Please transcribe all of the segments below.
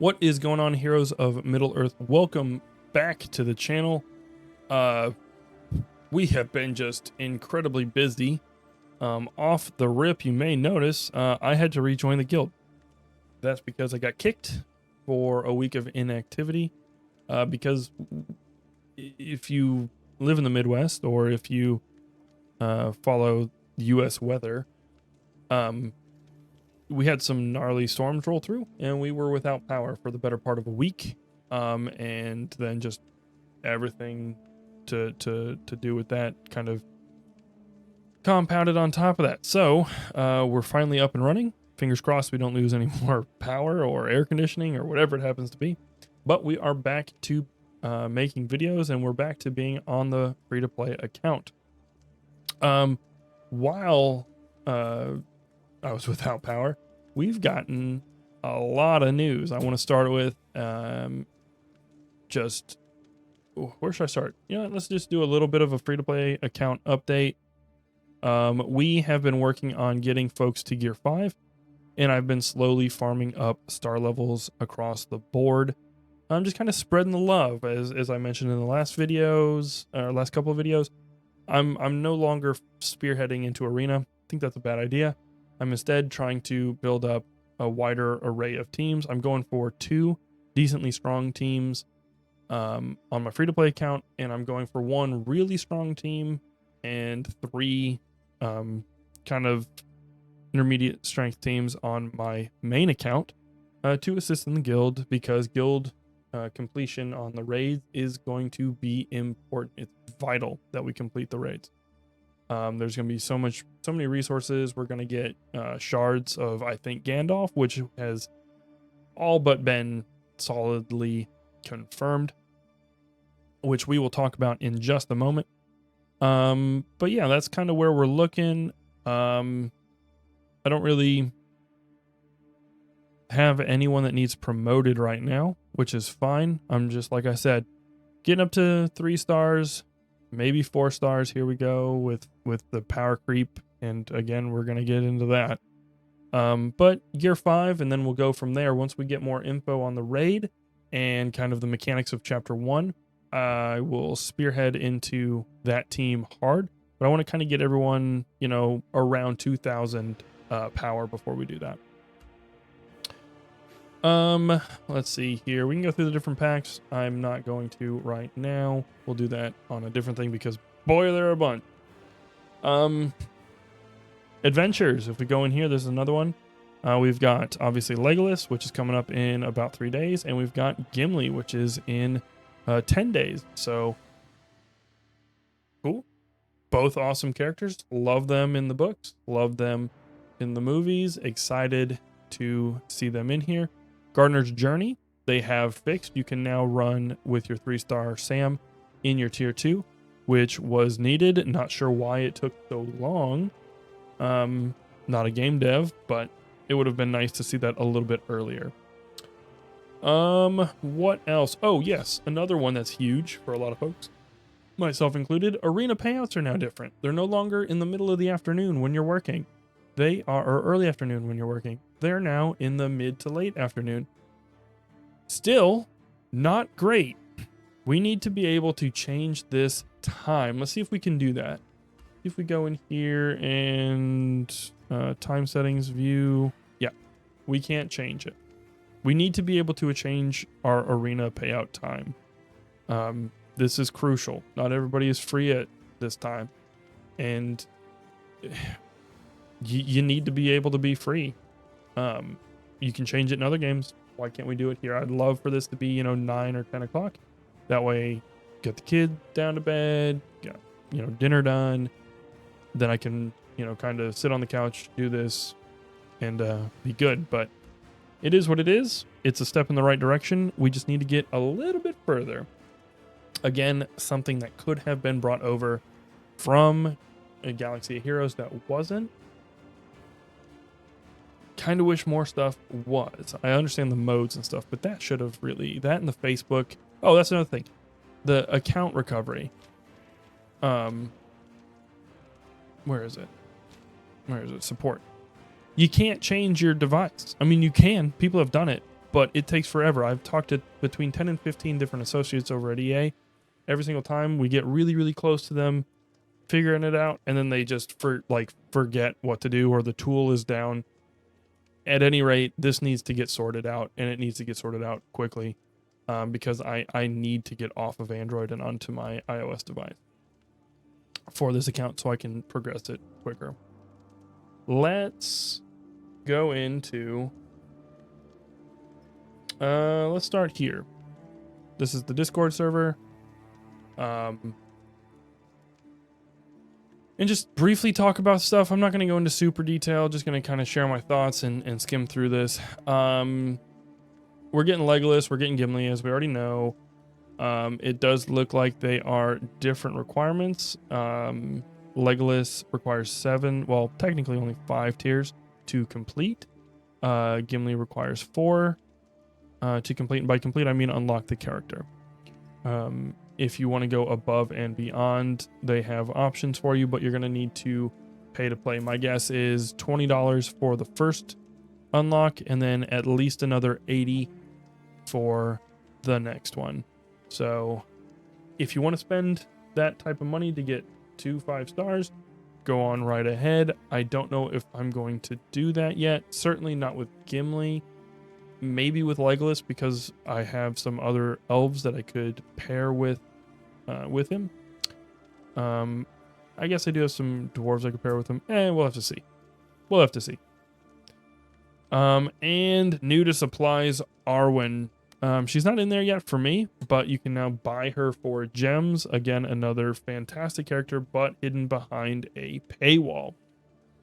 What is going on, heroes of Middle Earth? Welcome back to the channel. We have been just incredibly busy. Off the rip, you may notice I had to rejoin the guild. That's because I got kicked for a week of inactivity. Because if you live in the Midwest or if you follow U.S. weather, we had some gnarly storms roll through and we were without power for the better part of a week. And then just everything to do with that kind of compounded on top of that. So we're finally up and running. Fingers crossed we don't lose any more power or air conditioning or whatever it happens to be. But we are back to making videos, and we're back to being on the free-to-play account. While I was without power, we've gotten a lot of news. I want to start with where should I start? Let's just do a little bit of a free-to-play account update. We have been working on getting folks to Gear 5, and I've been slowly farming up star levels across the board. I'm just kind of spreading the love, as I mentioned in the last couple of videos. I'm no longer spearheading into arena. I think that's a bad idea. I'm instead trying to build up a wider array of teams. I'm going for 2 decently strong teams on my free-to-play account, and I'm going for 1 really strong team and 3 kind of intermediate strength teams on my main account to assist in the guild, because guild completion on the raids is going to be important. It's vital that we complete the raids. There's going to be so many resources. We're going to get shards of, I think, Gandalf, which has all but been solidly confirmed, which we will talk about in just a moment. But yeah, that's kind of where we're looking. I don't really have anyone that needs promoted right now, which is fine. I'm just, like I said, getting up to 3 stars, maybe 4 stars. Here we go with the power creep, and again, we're gonna get into that. But Gear 5, and then we'll go from there. Once we get more info on the raid and kind of the mechanics of Chapter 1, I will spearhead into that team hard. But I want to kind of get everyone, around 2,000 power before we do that. Let's see here. We can go through the different packs. I'm not going to right now. We'll do that on a different thing because, boy, there are a bunch. Adventures. If we go in here, there's another one. We've got, obviously, Legolas, which is coming up in about 3 days. And we've got Gimli, which is in 10 days. So, cool. Both awesome characters. Love them in the books. Love them in the movies. Excited to see them in here. Gardener's Journey, they have fixed. You can now run with your 3-star Sam in your tier 2, which was needed. Not sure why it took so long. Not a game dev, but it would have been nice to see that a little bit earlier. What else? Oh, yes, another one that's huge for a lot of folks, myself included. Arena payouts are now different. They're no longer in the middle of the afternoon when you're working. They are, or early afternoon when you're working. They're now in the mid to late afternoon. Still not great. We need to be able to change this time. Let's see if we can do that. If we go in here and time settings view. Yeah, we can't change it. We need to be able to change our arena payout time. This is crucial. Not everybody is free at this time. And you need to be able to be free. You can change it in other games. Why can't we do it here? I'd love for this to be, 9 or 10 o'clock. That way, get the kid down to bed, get, dinner done. Then I can, kind of sit on the couch, do this, and be good. But it is what it is. It's a step in the right direction. We just need to get a little bit further. Again, something that could have been brought over from a Galaxy of Heroes that wasn't. Kind of wish more stuff was. I understand the modes and stuff, but that should have really, that and the Facebook. Oh, that's another thing. The account recovery. Where is it? Support. You can't change your device. I mean, you can. People have done it. but it takes forever. I've talked to between 10 and 15 different associates over at EA. Every single time we get really, really close to them figuring it out, and then they just forget what to do, or the tool is down. At any rate, this needs to get sorted out, and it needs to get sorted out quickly, because I need to get off of Android and onto my iOS device for this account so I can progress it quicker. Let's go into let's start here. This is the Discord server. And just briefly talk about stuff. I'm not going to go into super detail, just going to kind of share my thoughts and skim through this. We're getting Legolas, we're getting Gimli, as we already know. It does look like they are different requirements. Legolas requires 7, well, technically only 5 tiers to complete. Gimli requires 4 to complete, and by complete I mean unlock the character. If you want to go above and beyond, they have options for you, but you're going to need to pay to play. My guess is $20 for the first unlock, and then at least another $80 for the next one. So if you want to spend that type of money to get 2 5 stars, go on right ahead. I don't know if I'm going to do that yet. Certainly not with Gimli. Maybe with Legolas, because I have some other elves that I could pair with him. I guess I do have some dwarves I could pair with him. We'll have to see. We'll have to see. And new to supplies, Arwen. She's not in there yet for me, but you can now buy her for gems. Again, another fantastic character, but hidden behind a paywall.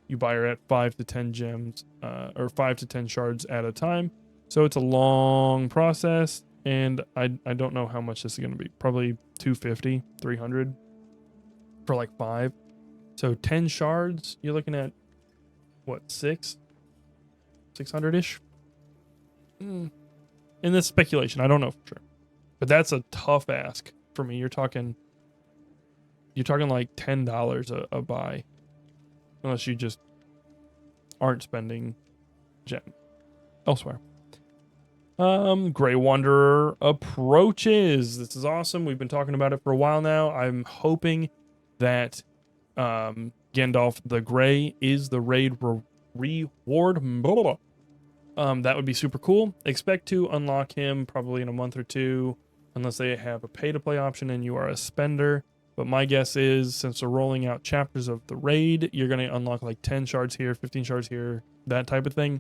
You buy her at 5 to 10 gems, or 5 to 10 shards at a time. So it's a long process, and I don't know how much this is going to be. Probably 250, 300 for like 5. So 10 shards, you're looking at what, 600-ish? And this speculation, I don't know for sure. But that's a tough ask for me. You're talking like $10 a buy, unless you just aren't spending gem elsewhere. Grey Wanderer approaches. This is awesome. We've been talking about it for a while now. I'm hoping that Gandalf the Grey is the raid reward. That would be super cool. Expect to unlock him probably in a month or 2, unless they have a pay-to-play option and you are a spender. But my guess is, since they're rolling out chapters of the raid, you're going to unlock like 10 shards here, 15 shards here, that type of thing.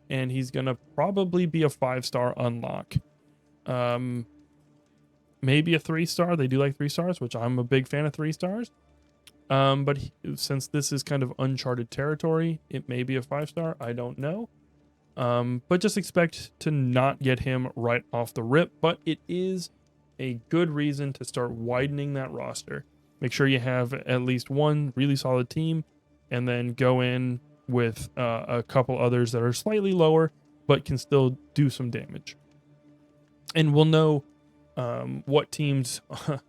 And he's going to probably be a 5-star unlock. Maybe a 3-star. They do like 3 stars, which I'm a big fan of 3 stars. But since this is kind of uncharted territory, it may be a 5-star. I don't know. But just expect to not get him right off the rip. But it is a good reason to start widening that roster. Make sure you have at least one really solid team, and then go in with a couple others that are slightly lower but can still do some damage. And we'll know what teams,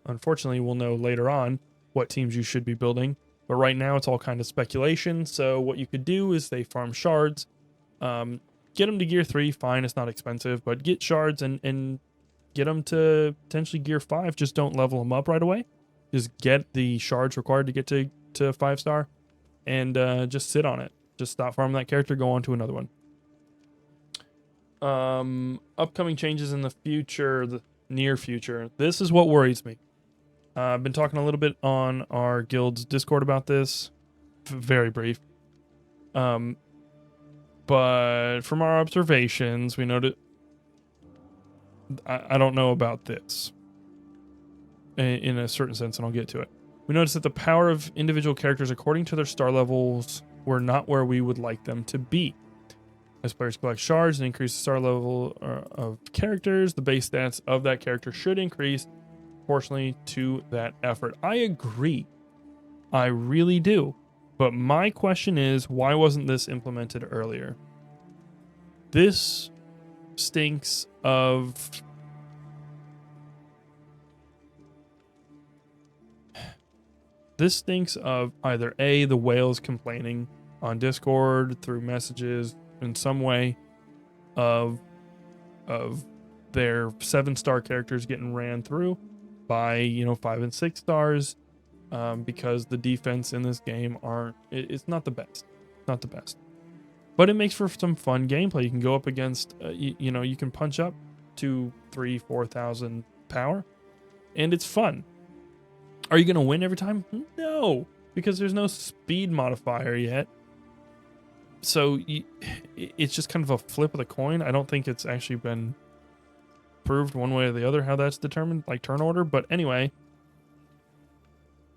unfortunately we'll know later on what teams you should be building, but right now it's all kind of speculation. So what you could do is they farm shards, get them to gear 3, fine, it's not expensive, but get shards and get them to potentially gear 5. Just don't level them up right away. Just get the shards required to get to 5-star, and just sit on it. Just stop farming that character, go on to another one. Upcoming changes in the future, the near future. This is what worries me. I've been talking a little bit on our guild's Discord about this. Very brief. But from our observations, we noted... I don't know about this in a certain sense, and I'll get to it. We noticed that the power of individual characters according to their star levels were not where we would like them to be. As players collect shards and increase the star level of characters, the base stats of that character should increase proportionally to that effort. I agree. I really do. But my question is, why wasn't this implemented earlier? This stinks of... This stinks of either A, the whales complaining on Discord through messages in some way of of their 7-star characters getting ran through by 5 and 6 stars, because the defense in this game it's not the best. Not the best. But it makes for some fun gameplay. You can go up against, you can punch up to 3,000-4,000 power, and it's fun. Are you going to win every time? No, because there's no speed modifier yet. So it's just kind of a flip of the coin. I don't think it's actually been proved one way or the other how that's determined, like turn order. But anyway,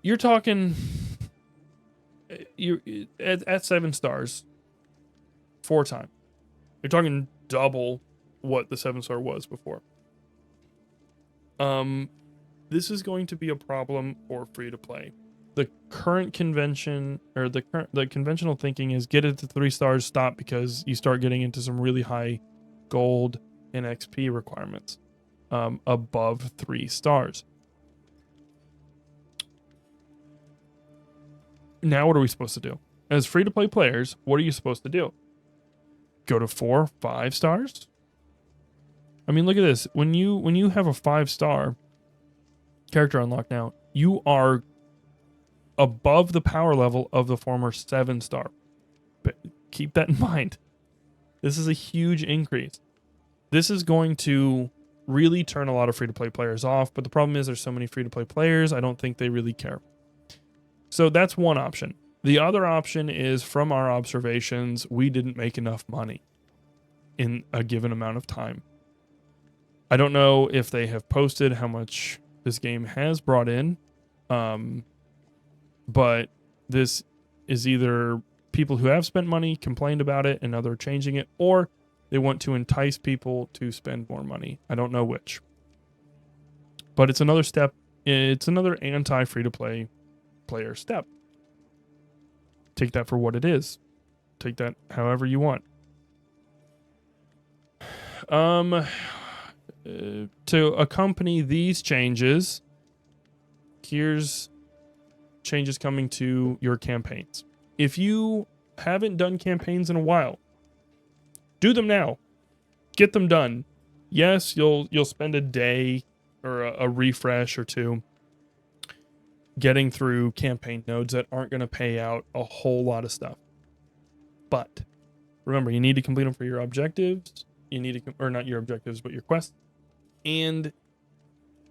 you're talking at 7 stars 4 times. You're talking double what the 7-star was before. This is going to be a problem for free to play. The current convention, or the conventional thinking is get it to 3 stars, stop, because you start getting into some really high gold and XP requirements above 3 stars. Now what are we supposed to do? As free to play players, what are you supposed to do? Go to 4, 5 stars? I mean, look at this. When you have a 5-star character unlock now, you are above the power level of the former 7-star. But keep that in mind. This is a huge increase. This is going to really turn a lot of free-to-play players off, but the problem is there's so many free-to-play players, I don't think they really care. So that's one option. The other option is, from our observations, we didn't make enough money in a given amount of time. I don't know if they have posted how much this game has brought in, but this is either people who have spent money complained about it and now they're changing it, or they want to entice people to spend more money. I don't know which. But it's another step. It's another anti-free-to-play player step. Take that for what it is. Take that however you want. To accompany these changes, here's changes coming to your campaigns. If you haven't done campaigns in a while, do them now. Get them done. Yes, you'll spend a day or a refresh or two getting through campaign nodes that aren't going to pay out a whole lot of stuff. But remember, you need to complete them for your objectives. You need to, or not your objectives, but your quests. And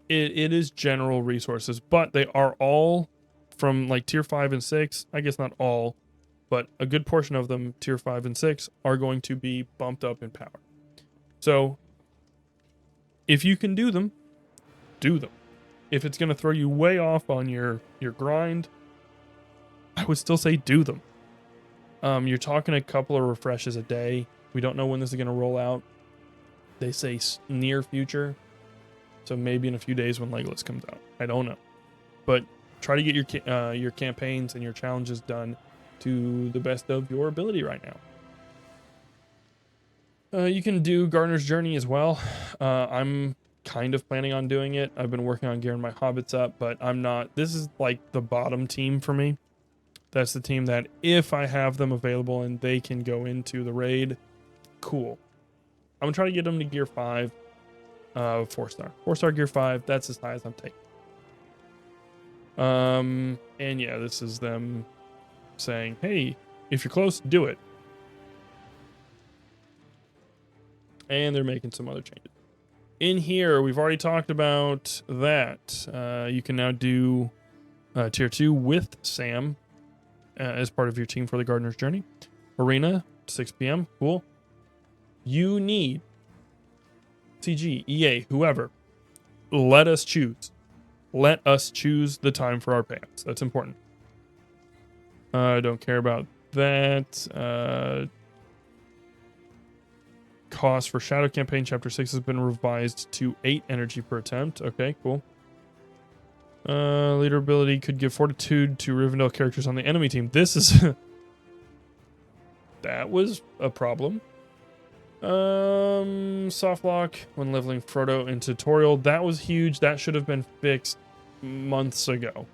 it is general resources, but they are all from like tier 5 and 6. I guess not all, but a good portion of them, tier 5 and 6, are going to be bumped up in power. So if you can do them, do them. If it's going to throw you way off on your grind, I would still say do them. You're talking a couple of refreshes a day. We don't know when this is going to roll out. They say near future. So maybe in a few days when Legolas comes out. I don't know. But try to get your campaigns and your challenges done to the best of your ability right now. You can do Gardener's Journey as well. I'm kind of planning on doing it. I've been working on gearing my hobbits up, but I'm not. This is like the bottom team for me. That's the team that if I have them available and they can go into the raid, cool. I'm going to try to get them to gear 5. 4-star. 4-star gear 5. That's as high as I'm taking. And yeah, this is them saying, hey, if you're close, do it. And they're making some other changes. In here, we've already talked about that. You can now do tier 2 with Sam as part of your team for the Gardener's Journey. Arena, 6 p.m. Cool. You need CG, EA, whoever. Let us choose. Let us choose the time for our payouts. That's important. I don't care about that. Cost for Shadow Campaign Chapter 6 has been revised to 8 energy per attempt. Okay, cool. Leader ability could give fortitude to Rivendell characters on the enemy team. This is... that was a problem. Soft lock when leveling Frodo in tutorial. That was huge. That should have been fixed months ago.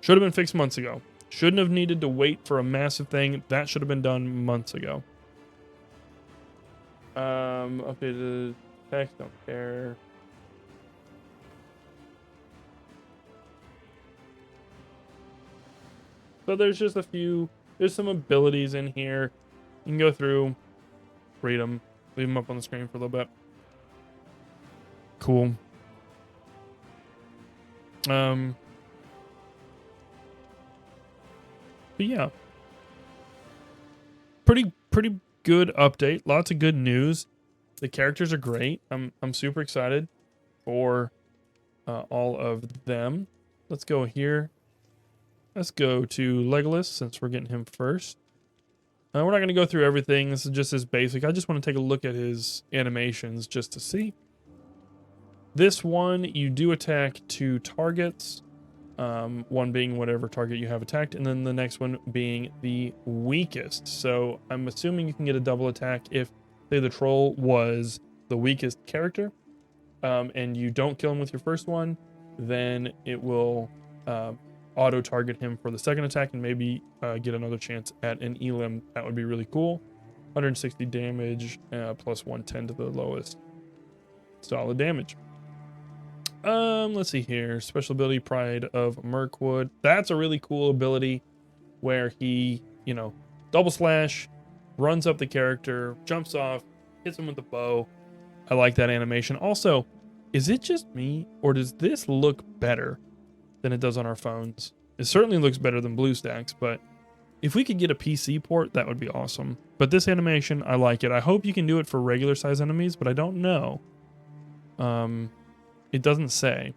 Should have been fixed months ago. Shouldn't have needed to wait for a massive thing. That should have been done months ago. Updated text, don't care. So there's just a few, there's some abilities in here. You can go through, read them, leave them up on the screen for a little bit. Cool. But yeah, pretty good update. Lots of good news. The characters are great. I'm super excited for all of them. Let's go here. Let's go to Legolas since we're getting him first. We're not going to go through everything. This is just his basic. I just want to take a look at his animations just to see. This one, you do attack 2 targets. One being whatever target you have attacked, and then the next one being the weakest. So I'm assuming you can get a double attack if, say, the troll was the weakest character, and you don't kill him with your first one, then it will auto target him for the second attack and maybe get another chance at an elim. That would be really cool. 160 damage plus 110 to the lowest. Solid damage. Let's see here. Special ability, Pride of Mirkwood. That's a really cool ability where he, you know, double slash, runs up the character, jumps off, hits him with the bow. I like that animation. Also, is it just me, or does this look better than it does on our phones? It certainly looks better than BlueStacks, but if we could get a PC port, that would be awesome. But this animation, I like it. I hope you can do it for regular size enemies, but I don't know. It doesn't say.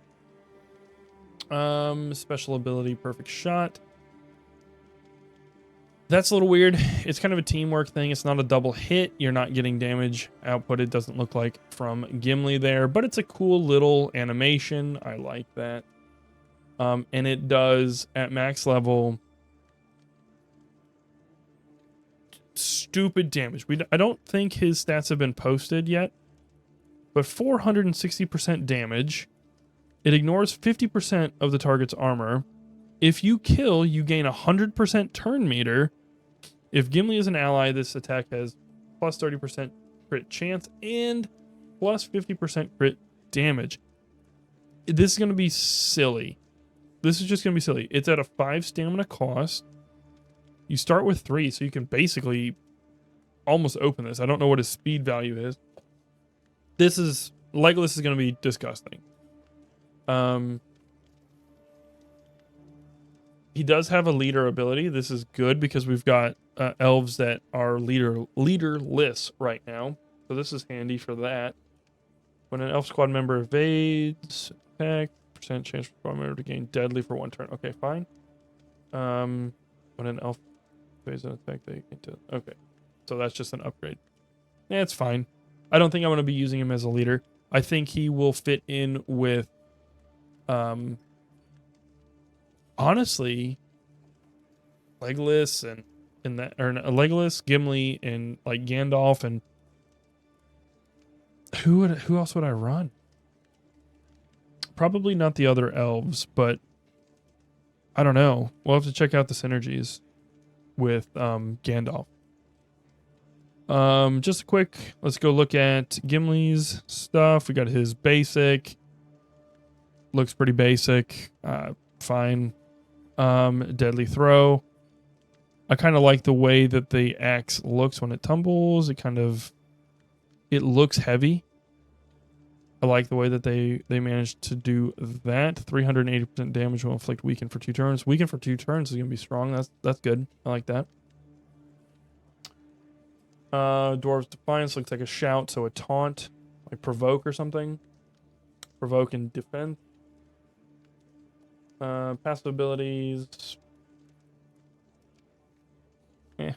Special ability, Perfect Shot. That's a little weird. It's kind of a teamwork thing. It's not a double hit. You're not getting damage output. It doesn't look like from Gimli there, but it's a cool little animation. I like that. And it does at max level stupid damage. I don't think his stats have been posted yet, but 460% damage. It ignores 50% of the target's armor. If you kill, you gain 100% turn meter. If Gimli is an ally, this attack has plus 30% crit chance and plus 50% crit damage. This is going to be silly. This is just going to be silly. It's at a 5 stamina cost. You start with 3, so you can basically almost open this. I don't know what his speed value is. Legolas is going to be disgusting. He does have a leader ability. This is good because we've got elves that are leaderless right now. So this is handy for that. When an elf squad member evades attack, percent chance for squad member to gain deadly for 1 turn. Okay, fine. When an elf evades an attack, they gain deadly. Okay, so that's just an upgrade. Yeah, it's fine. I don't think I'm going to be using him as a leader. I think he will fit in with, honestly, Legolas and that, or Legolas, Gimli, and like Gandalf, and who else would I run? Probably not the other elves, but I don't know. We'll have to check out the synergies with Gandalf. Just a quick, let's go look at Gimli's stuff. We got his basic. Looks pretty basic. Fine. Deadly throw. I kind of like the way that the axe looks when it tumbles. It looks heavy. I like the way that they managed to do that. 380% damage will inflict weaken for 2 turns. Weaken for 2 turns is going to be strong. That's good. I like that. Dwarves Defiance looks like a shout, so a taunt, like provoke or something. Provoke and defend. Passive abilities. When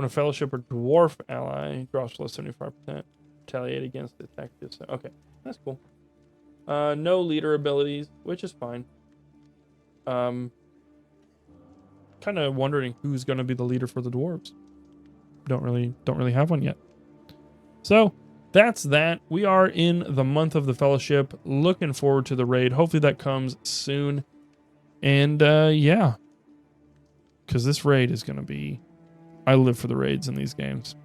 a fellowship or dwarf ally drops below 75%, retaliate against the attack. Okay, that's cool. No leader abilities, which is fine. Kind of wondering who's going to be the leader for the dwarves. Don't really have one yet. So that's that. We are in the month of the Fellowship. Looking forward to the raid. Hopefully that comes soon. And yeah, because this raid is going to be, I live for the raids in these games.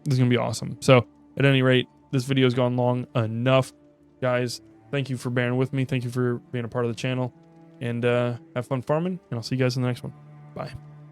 This is going to be awesome. So at any rate, this video has gone long enough. Guys, thank you for bearing with me. Thank you for being a part of the channel. And have fun farming, and I'll see you guys in the next one. Bye.